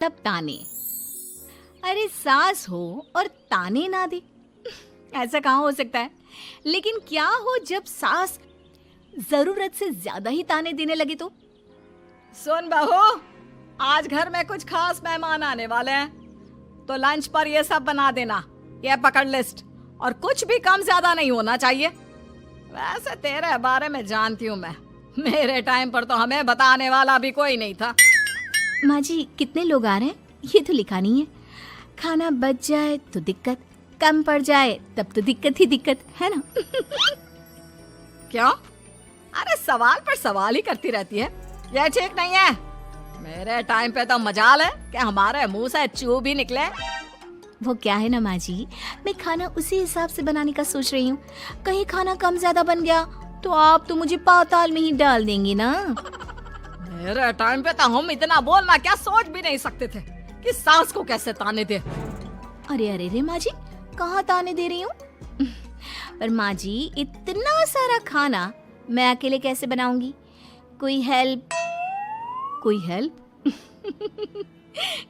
तब ताने। अरे सास हो और ताने ना दे, ऐसा कहाँ हो सकता है। लेकिन क्या हो जब सास जरूरत से ज्यादा ही ताने देने लगे तो? सुन बहू, आज घर में कुछ खास मेहमान आने वाले हैं, तो लंच पर ये सब बना देना। ये पकड़ लिस्ट, और कुछ भी कम ज्यादा नहीं होना चाहिए। वैसे तेरे बारे में जानती हूँ मैं, मेरे टाइम पर तो हमें बताने वाला भी कोई नहीं था। माँ जी कितने लोग आ रहे हैं ये तो लिखा नहीं है। खाना बच जाए तो दिक्कत, कम पड़ जाए तब तो दिक्कत ही दिक्कत है ना। क्यों? अरे सवाल पर सवाल ही करती रहती है, ये ठीक नहीं है। मेरे टाइम पे तो मजाल है कि हमारे मुंह से चू भी निकले। वो क्या है ना माँ जी, मैं खाना उसी हिसाब से बनाने का सोच रही हूँ। कहीं खाना कम ज्यादा बन गया तो आप तो मुझे पाताल में ही डाल देंगी ना। मेरे टाइम पे तो हम इतना बोलना क्या सोच भी नहीं सकते थे कि सास को कैसे ताने दे। अरे अरे रे माँ जी, कहाँ ताने दे रही हूँ। पर माँ जी इतना सारा खाना मैं अकेले कैसे बनाऊंगी? कोई हेल्प, कोई हेल्प।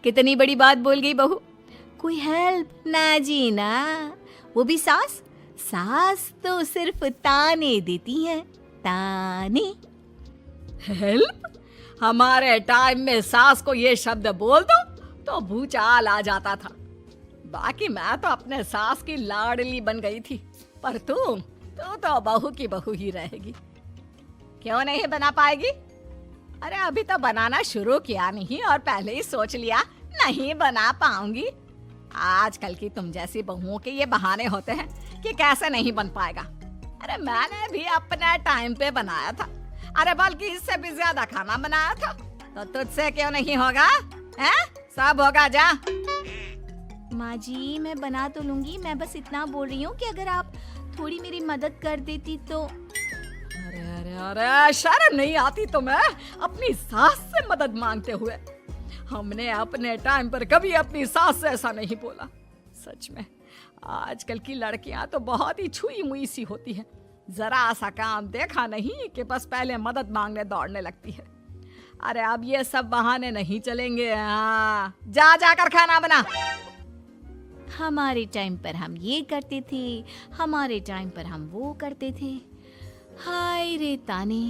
कितनी बड़ी बात बोल गई बहू। कोई हेल्प ना जी ना, वो भी सास। सास तो सिर्फ ताने देती है, ताने। हेल्प? हमारे टाइम में सास को ये शब्द बोल दो तो भूचाल आ जाता था। बाकी मैं तो अपने सास की लाडली बन गई थी, पर तू तो बहू की बहू ही रहेगी। क्यों नहीं बना पाएगी? अरे अभी तो बनाना शुरू किया नहीं और पहले ही सोच लिया नहीं बना पाऊंगी। आजकल की तुम जैसी बहुओं के ये बहाने होते हैं कि कैसे नहीं बन पाएगा। अरे मैंने भी अपने टाइम पे बनाया था, अरे बल्कि इससे भी ज्यादा खाना बनाया था, तो तुझसे क्यों नहीं होगा? हैं? सब होगा जा। माँ जी मैं बना तो लूंगी, मैं बस इतना बोल रही हूँ कि अगर आप थोड़ी मेरी मदद कर देती तो। अरे अरे अरे, शर्म नहीं आती तुम्हें अपनी सास से मदद मांगते हुए? हमने अपने टाइम पर कभी अपनी सास से ऐसा नहीं बोला। सच में आजकल की लड़कियां तो बहुत ही छुई मुई सी होती हैं। जरा सा काम देखा नहीं कि बस पहले मदद मांगने दौड़ने लगती है। अरे अब ये सब बहाने नहीं चलेंगे। हाँ, जा जाकर खाना बना। हमारे टाइम पर हम ये करते थे, हमारे टाइम पर हम वो करते थे। हाय रे ताने।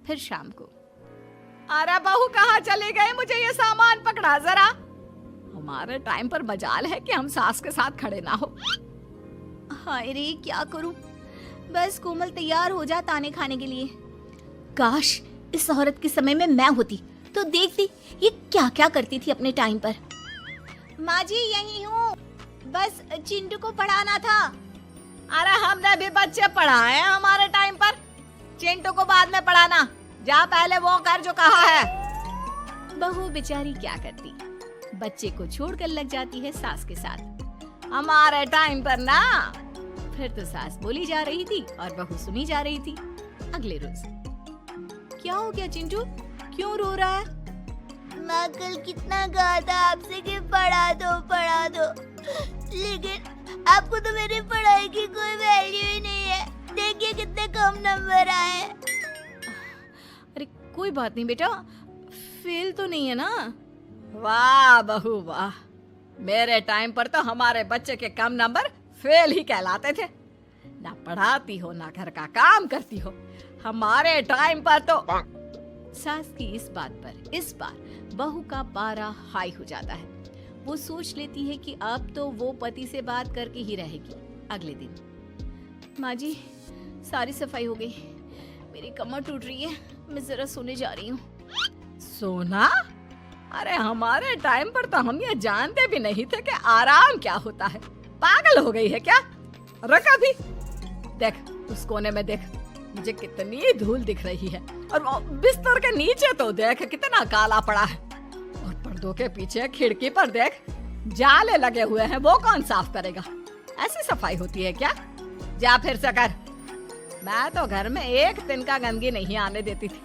फिर शाम को। अरे बहू कहाँ चले गए? मुझे ये सामान पकड़ा जरा। हमारे टाइम पर मजाल है कि हम सास के साथ खड़े ना हो। हाय रे क्या करूं? बस कोमल तैयार हो जा ताने खाने के लिए। काश इस औरत के समय में मैं होती तो देखती ये क्या क्या करती थी अपने टाइम पर। माँ जी यही हूँ, बस चिंटू को पढ़ाना था। अरे हमने भी बच्चे पढ़ाए हैं हमारे टाइम पर, चिंटू को बाद में पढ़ाना। जा पहले वो कर जो कहा है। बहू बेचारी क्या करती, बच्चे को छोड़कर लग जाती है सास के साथ। हमारे टाइम पर ना। फिर तो सास बोली जा रही थी और बहू सुनी जा रही थी। अगले रोज। क्या हो गया चिंटू, क्यों रो रहा है? माँ कल कितना कहा था आपसे कि पढ़ा दो, लेकिन आपको तो मेरी पढ़ाई की कोई वैल्यू ही नहीं है। देखिए कितने कम नंबर आए। अरे कोई बात नहीं बेटा, फेल तो नहीं है ना। वाह बहू वाह, मेरे टाइम पर तो हमारे बच्चे के कम नंबर फेल ही कहलाते थे। ना पढ़ाती हो ना घर का काम करती हो। हमारे टाइम पर तो। सास की इस बात पर इस बार बहू का पारा हाई हो जाता है। वो सोच लेती है कि अब तो वो पति से बात करके ही रहेगी। अगले दिन। माँ जी सारी सफाई हो गई, मेरी कमर टूट रही है, मैं जरा सोने जा रही हूँ। सोना? अरे हमारे टाइम पर तो हम ये जानते भी नहीं थे कि आराम क्या होता है। पागल हो गई है क्या? रुक अभी। देख उस कोने में देख, मुझे कितनी धूल दिख रही है, और बिस्तर के नीचे तो देख कितना काला पड़ा है, और पर्दों के पीछे खिड़की पर देख जाले लगे हुए हैं। वो कौन साफ करेगा? ऐसी सफाई होती है क्या? जा फिर से कर। मैं तो घर में एक दिन का गंदगी नहीं आने देती थी,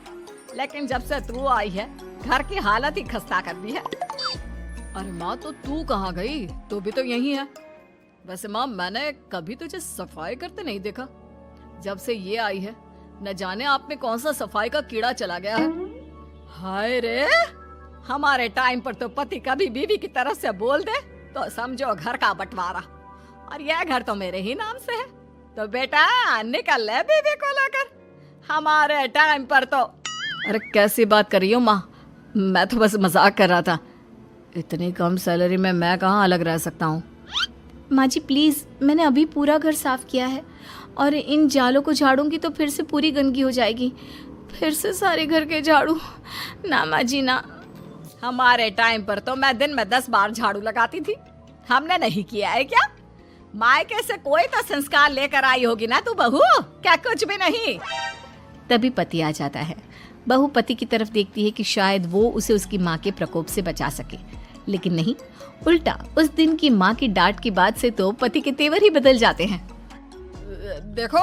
लेकिन जब से तू आई है घर की हालत ही खस्ता कर दी है। अरे माँ तो तू कहाँ गई? तू भी तो यही है। वैसे माँ मैंने कभी तुझे सफाई करते नहीं देखा। जब से ये आई है न जाने आप में कौन सा सफाई का कीड़ा चला गया है। हाय रे, हमारे टाइम पर तो पति कभी बीवी की तरफ से बोल दे तो समझो घर का बंटवारा, और यह घर तो मेरे ही नाम से है। तो बेटा निकल ले बीवी को लेकर। हमारे टाइम पर तो। अरे कैसी बात कर रही हो माँ, मैं तो बस मजाक कर रहा था। इतनी कम सैलरी में मैं कहाँ अलग रह सकता हूँ। माँ जी प्लीज़, मैंने अभी पूरा घर साफ किया है और इन जालों को झाड़ूंगी तो फिर से पूरी गंदगी हो जाएगी, फिर से सारे घर के झाड़ू। ना माँ जी ना। हमारे टाइम पर तो मैं दिन में 10 बार झाड़ू लगाती थी, हमने नहीं किया है क्या? मायके से कोई तो संस्कार लेकर आई होगी ना तू बहू, क्या कुछ भी नहीं? तभी पति आ जाता है। बहू पति की तरफ देखती है कि शायद वो उसे उसकी माँ के प्रकोप से बचा सके, लेकिन नहीं, उल्टा उस दिन की माँ की डांट की बात से तो पति के तेवर ही बदल जाते हैं। देखो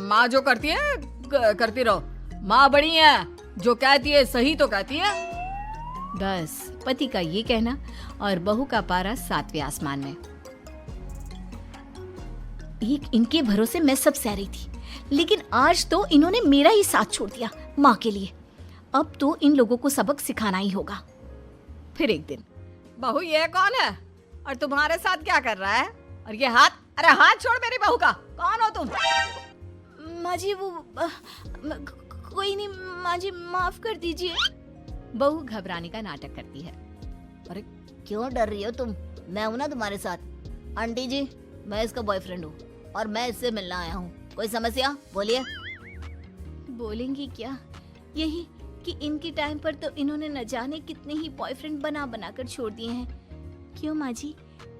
माँ जो करती है करती रहो, माँ बड़ी है, जो कहती है सही तो कहती है। बस पति का ये कहना और बहू का पारा 7वें आसमान में। इनके भरोसे मैं सब सह रही थी, लेकिन आज तो इन्होंने मेरा ही साथ छोड़ दिया माँ के लिए। अब तो इन लोगों को सबक सिखाना ही होगा। फिर एक दिन, बहू ये कौन है और तुम्हारे साथ क्या कर रहा है? और ये हाथ, अरे हाथ छोड़ मेरी बहू का। कौन हो तुम? माँ जी वो कोई नहीं माँ जी, माफ कर दीजिए। बहू घबराने का नाटक करती है। अरे क्यों डर रही हो तुम? मैं हूं ना तुम्हारे साथ। आंटी जी, मैं इसका बॉयफ्रेंड हूँ और मैं इससे मिलना आया हूँ। कोई समस्या? बोलिए। बोलेंगी क्या? यही कि इनके टाइम पर तो इन्होंने न जाने कितने ही बॉयफ्रेंड बना बना कर छोड़ दिए हैं। क्यों माँ जी,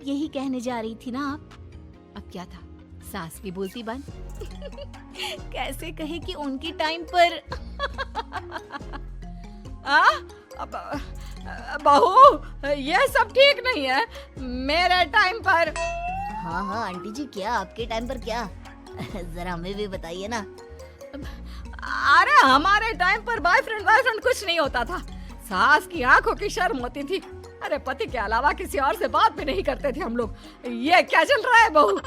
यही कहने जा रही थी ना आप? अब क्या था, सास की बोलती बंद। कैसे कहे कि उनके टाइम पर। बहू ये सब ठीक नहीं है। मेरे टाइम पर। हाँ हाँ आंटी जी, क्या आपके टाइम पर क्या? जरा हमें भी बताइए ना। अरे हमारे टाइम पर बॉयफ्रेंड कुछ नहीं होता था। सास की आंखों की शर्म होती थी। अरे पति के अलावा किसी और से बात भी नहीं करते थे हम लोग। ये क्या चल रहा है बहू?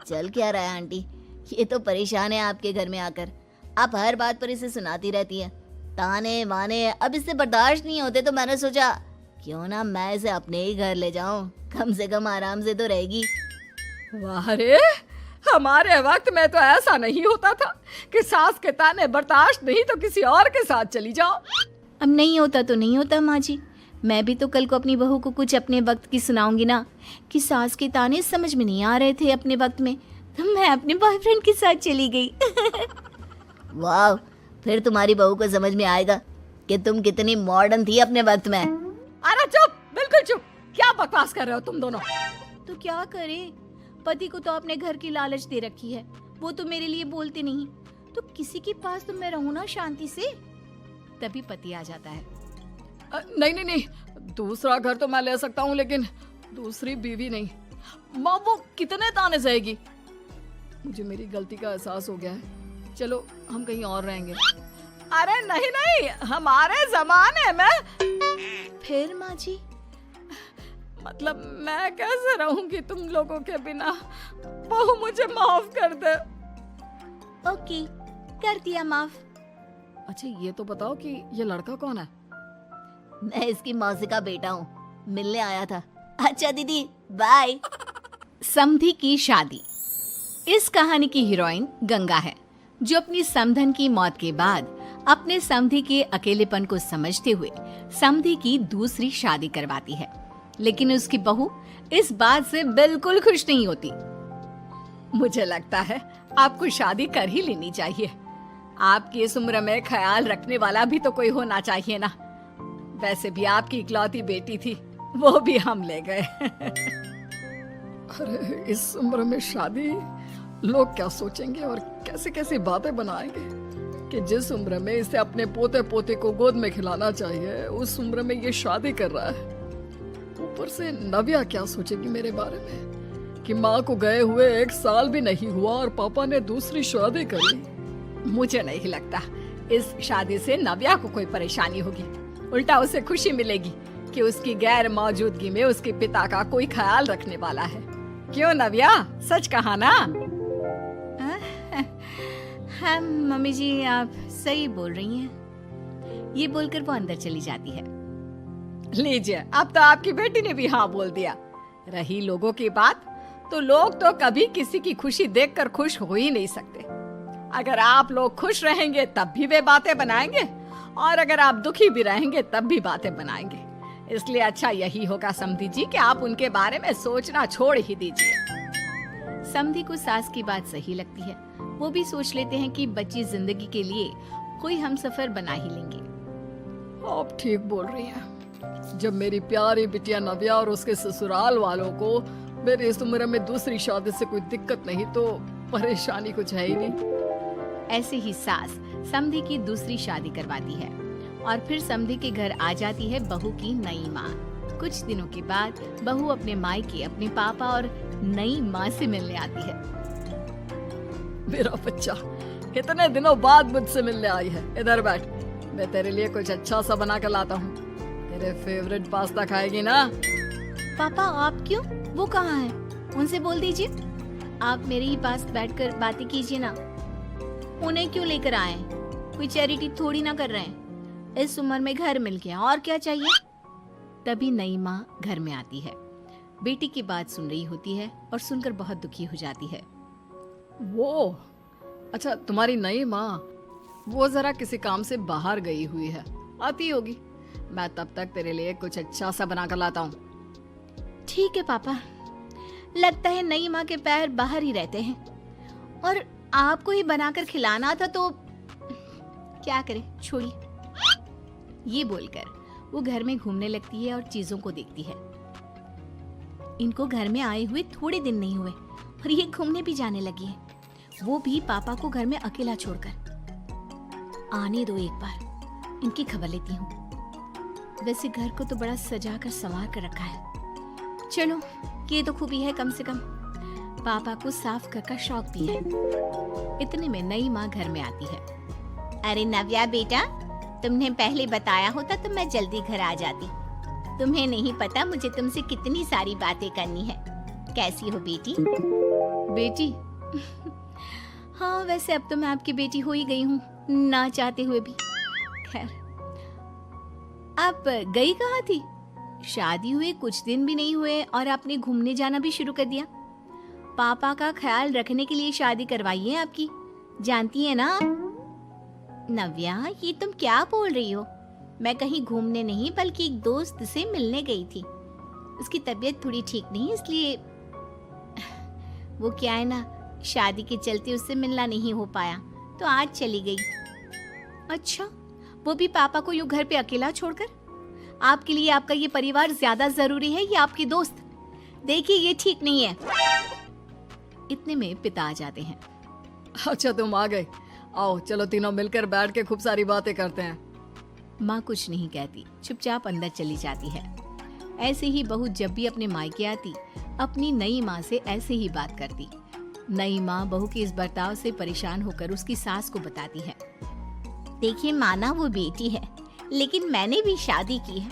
चल क्या रहा है आंटी? ये तो परेशान है आपके घर में आकर। आप हर बात पर इसे सुनाती रहती है, ताने माने। अब इससे बर्दाश्त नहीं होते तो मैंने सोचा क्यों ना मैं इसे अपने ही घर ले जाऊं, कम से कम आराम से तो रहेगी। वाह रे, हमारे वक्त में तो ऐसा नहीं होता था कि सास के ताने बर्दाश्त नहीं तो किसी और के साथ चली जाओ। अब नहीं होता तो नहीं होता माँ जी। मैं भी तो कल को अपनी बहू को कुछ अपने वक्त की सुनाऊंगी ना, कि सास के ताने समझ में नहीं आ रहे थे अपने वक्त में, तो मैं अपने बॉयफ्रेंड के साथ चली गई। वाह, फिर तुम्हारी बहू को समझ में आएगा कि तुम कितनी मॉडर्न थी अपने वक्त में। अरे चुप, बिल्कुल चुप। क्या बकवास कर रहे हो तुम दोनों? तो क्या करे, पति को तो अपने घर की लालच दे रखी है, वो तो मेरे लिए बोलते नहीं, तो किसी के पास तो मैं रहूं ना शांति से। तभी पति आ जाता है। नहीं, दूसरा घर तो मैं ले सकता हूँ, लेकिन दूसरी बीवी नहीं। माँ वो कितने ताने सहेगी? मुझे मेरी गलती का एहसास हो गया है। चलो हम कहीं और रहेंगे। अरे नहीं, हमारे जमाने में। फिर माँ जी? मतलब मैं कैसे रहूंगी तुम लोगों के बिना? बहू मुझे माफ कर दे। ओके, कर दिया माफ। अच्छा ये तो बताओ कि ये लड़का कौन है? मैं इसकी मौसी का बेटा हूँ, मिलने आया था। अच्छा दीदी, बाय। समधी की शादी। इस कहानी की हीरोइन गंगा है, जो अपनी समधन की मौत के बाद अपने समधी के अकेलेपन को समझते हुए समधी की दूसरी शादी करवाती है। लेकिन उसकी बहू इस बात से बिल्कुल खुश नहीं होती। मुझे लगता है आपको शादी कर ही लेनी चाहिए। आपकी इस उम्र में ख्याल रखने वाला भी तो कोई होना चाहिए ना। वैसे भी आपकी इकलौती बेटी थी, वो भी हम ले गए। अरे इस उम्र में शादी, लोग क्या सोचेंगे और कैसे कैसे बातें बनाएंगे कि जिस उम्र में इसे अपने पोते पोते को गोद में खिलाना चाहिए, उस उम्र में ये शादी कर रहा है। ऊपर से नव्या क्या सोचेगी मेरे बारे में कि माँ को गए हुए 1 साल भी नहीं हुआ और पापा ने दूसरी शादी कर ली। मुझे नहीं लगता इस शादी से नव्या को कोई परेशानी होगी। उल्टा उसे खुशी मिलेगी कि उसकी गैर मौजूदगी में उसके पिता का कोई ख्याल रखने वाला है। क्यों नव्या, सच कहा ना? हाँ मम्मी जी, आप सही बोल रही हैं। ये बोलकर वो अंदर चली जाती है। लीजिए, अब तो आपकी बेटी ने भी हाँ बोल दिया। रही लोगों की बात, तो लोग तो कभी किसी की खुशी देखकर खुश हो ही नहीं सकते। अगर आप लोग खुश रहेंगे तब भी वे बातें बनाएंगे, और अगर आप दुखी भी रहेंगे तब भी बातें बनाएंगे। इसलिए अच्छा यही होगा समधी जी कि आप उनके बारे में सोचना छोड़ ही दीजिए। समधी को सास की बात सही लगती है। वो भी सोच लेते हैं कि बच्ची जिंदगी के लिए कोई हमसफर बना ही लेंगे। आप ठीक बोल रही हैं। जब मेरी प्यारी बिटिया नव्या और उसके ससुराल वालों को मेरी इस उम्र में दूसरी शादी से कोई दिक्कत नहीं, तो परेशानी कुछ है ही नहीं। ऐसे ही सास समधी की दूसरी शादी करवाती है और फिर समधी के घर आ जाती है बहू की नई माँ। कुछ दिनों के बाद बहू अपने मायके अपने पापा और नई माँ से मिलने आती है। मेरा बच्चा कितने दिनों बाद मुझसे मिलने आई है। इधर बैठ, मैं तेरे लिए कुछ अच्छा सा बना कर लाता हूँ। तेरे फेवरेट पास्ता खाएगी ना? पापा आप क्यों? वो कहाँ है? उनसे बोल दीजिए आप मेरे ही पास बैठकर बातें कीजिए ना। उन्हें क्यों लेकर आए? कोई चैरिटी थोड़ी ना कर रहे हैं। इस उम्र में घर मिल गया, और क्या चाहिए? तभी नई माँ घर में आती है। बेटी की बात सुन रही होती है और सुनकर बहुत दुखी हो जाती है। वो अच्छा, तुम्हारी नई माँ वो जरा किसी काम से बाहर गई हुई है, आती होगी। मैं तब तक तेरे लिए कुछ अच्छा सा बना कर लाता हूँ। ठीक है पापा। लगता है नई माँ के पैर बाहर ही रहते हैं, और आपको ही बनाकर खिलाना था तो क्या करे, छोड़िए। ये बोलकर वो घर में घूमने लगती है और चीजों को देखती है। इनको घर में आए हुए थोड़े दिन नहीं हुए और ये घूमने भी जाने लगी है, वो भी पापा को घर में अकेला छोड़कर। आने दो, एक बार इनकी खबर लेती हूँ। वैसे घर को तो बड़ा सजा कर संवार कर रखा है। चलो, ये तो खूबी है, कम से कम पापा को साफ कर का शौक भी है। इतने में नई माँ घर में आती है। अरे नव्या बेटा, तुमने पहले बताया होता तो मैं जल्दी घर आ जाती। तुम्हें नहीं पता मुझे तुमसे कितनी सारी बातें करनी है। कैसी हो बेटी? बेटी? हाँ, वैसे अब तो मैं आपकी बेटी हो ही गई हूँ, ना चाहते हुए भी। खैर, आप गई कहाँ थी? शादी हुए कुछ दिन भी नहीं हुए और आपने घूमने जाना भी शुरू कर दिया। पापा का ख्याल रखने के लिए शादी करवाई है आपकी, जानती है ना? नव्या, ये तुम क्या बोल रही हो? मैं कहीं घूमने नहीं बल्कि एक दोस्त से मिलने गई थी। उसकी तबीयत थोड़ी ठीक नहीं, इसलिए वो क्या है ना, शादी के चलते उससे मिलना नहीं हो पाया, तो आज चली गई। अच्छा, वो भी पापा को यूं घर पे अकेला छोड़कर? आपके लिए आपका ये परिवार ज्यादा जरूरी है या आपकी दोस्त? देखिए, ये ठीक नहीं है। इतने में पिता आ जाते हैं। अच्छा, तुम आ गए। आओ, चलो तीनों मिलकर बैठ के खूब सारी बातें करते हैं। माँ कुछ नहीं कहती, चुपचाप अंदर चली जाती है। ऐसे ही बहू जब भी अपने मायके आती, अपनी नई माँ से ऐसे ही बात करती। नई माँ बहू के इस बर्ताव से परेशान होकर उसकी सास को बताती है। देखिए माना, वो बेटी है, लेकिन मैंने भी शादी की है।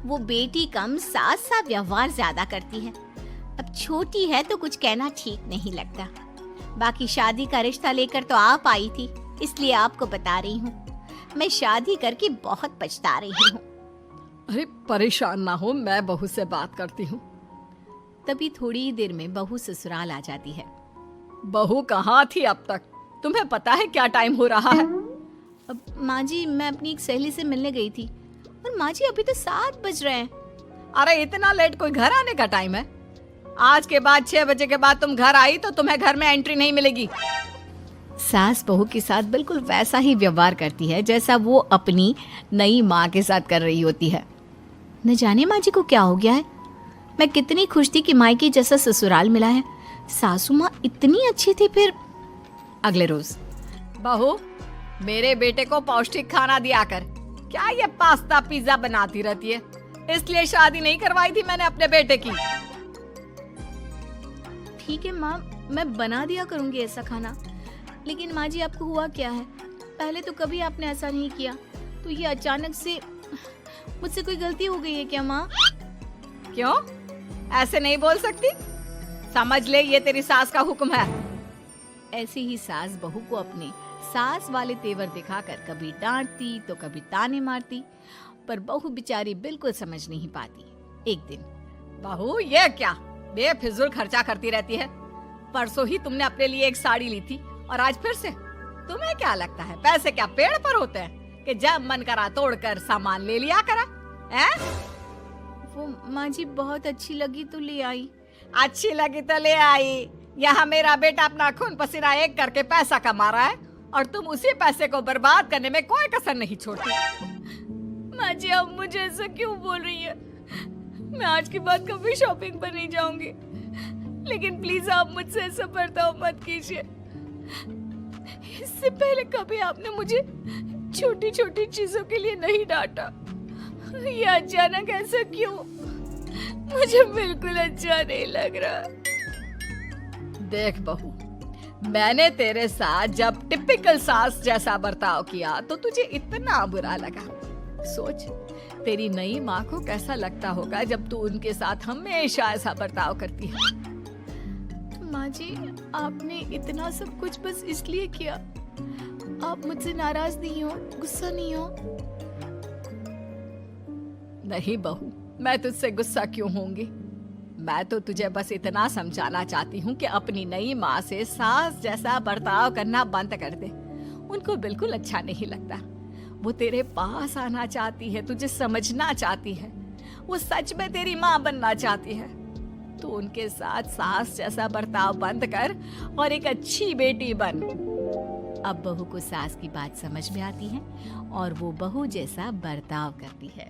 वो बेटी कम, सास सा व्यवहार ज्यादा करती है। अब छोटी है तो कुछ कहना ठीक नहीं लगता। बाकी शादी का रिश्ता लेकर तो आप आई थी, इसलिए आपको बता रही हूँ। मैं शादी करके बहुत पछता रही हूँ। अरे परेशान ना हो, मैं बहू से बात करती हूँ। तभी थोड़ी ही देर में बहू ससुराल आ जाती है। बहू कहाँ थी अब तक? तुम्हें पता है क्या टाइम हो रहा है? अब माँ जी, मैं अपनी एक सहेली से मिलने गई थी, और माँ जी अभी तो 7 बज रहे हैं। अरे इतना लेट कोई घर आने का टाइम है? आज के बाद 6 बजे के बाद तुम घर आई तो तुम्हें घर में एंट्री नहीं मिलेगी। सास बहू के साथ बिल्कुल वैसा ही व्यवहार करती है जैसा वो अपनी नई माँ के साथ कर रही होती है। न जाने माँ जी को क्या हो गया है। मैं कितनी खुश थी कि मायके जैसा ससुराल मिला है। सासू माँ इतनी अच्छी थी। फिर अगले रोज, बहू, मेरे बेटे को पौष्टिक खाना दिया कर। क्या ये पास्ता पिज्जा बनाती रहती है? इसलिए शादी नहीं करवाई थी मैंने अपने बेटे की। ठीक है माँ, मैं बना दिया करूंगी ऐसा खाना। लेकिन माँ जी, आपको हुआ क्या है? पहले तो कभी आपने ऐसा नहीं किया, तो ये अचानक से मुझसे कोई गलती हो गई है क्या माँ? क्यों? ऐसे नहीं बोल सकती। समझ ले, ये तेरी सास का हुक्म है। ऐसे ही सास बहू को अपने सास वाले तेवर दिखाकर कभी डांटती तो कभी ताने मारती, पर बहू बेचारी बिल्कुल समझ नहीं पाती। एक दिन बहू ये क्या बेफिजूल खर्चा करती रहती है? परसों ही तुमने अपने लिए एक साड़ी ली थी और आज फिर से। तुम्हें क्या लगता है पैसे क्या पेड़ पर होते हैं कि जब मन करा तोड़कर सामान ले लिया करा? हैं? वो माँ जी बहुत अच्छी लगी तो ले आई। अच्छी लगी तो ले आई। यहाँ मेरा बेटा अपना खून पसीना एक करके पैसा कमा रहा है और तुम उसी पैसे को बर्बाद करने में कोई कसर नहीं छोड़ती। माँ जी आप मुझे ऐसा क्यों बोल रही है? मैं आज के बाद कभी शॉपिंग पर नहीं जाऊंगी, लेकिन प्लीज आप मुझसे ऐसा बर्ताव मत कीजिए। इससे पहले कभी आपने मुझे छोटी छोटी चीजों के लिए नहीं डांटा। ये अचानक ऐसा क्यों? मुझे बिल्कुल अच्छा नहीं लग रहा। देख बहू, मैंने तेरे साथ जब टिपिकल सास जैसा बर्ताव किया तो तुझे इतना बुरा लगा। सोच तेरी नई माँ को कैसा लगता होगा जब तू उनके साथ हमेशा ऐसा बर्ताव करती है। माँ जी आपने इतना सब कुछ बस इसलिए किया। आप मुझसे नाराज नहीं हो, गुस्सा नहीं हो? नहीं बहू, मैं तुझसे गुस्सा क्यों होंगी? मैं तो तुझे बस इतना समझाना चाहती हूँ कि अपनी नई माँ से सास जैसा बर्ताव करना बंद कर दे। उनको बिल्कुल अच्छा नहीं लगता। वो तेरे पास आना चाहती है, तुझे समझना चाहती है, वो सच में तेरी माँ बनना चाहती है। तो उनके साथ सास जैसा बर्ताव बंद कर और एक अच्छी बेटी बन। अब बहू को सास की बात समझ में आती है और वो बहू जैसा बर्ताव करती है।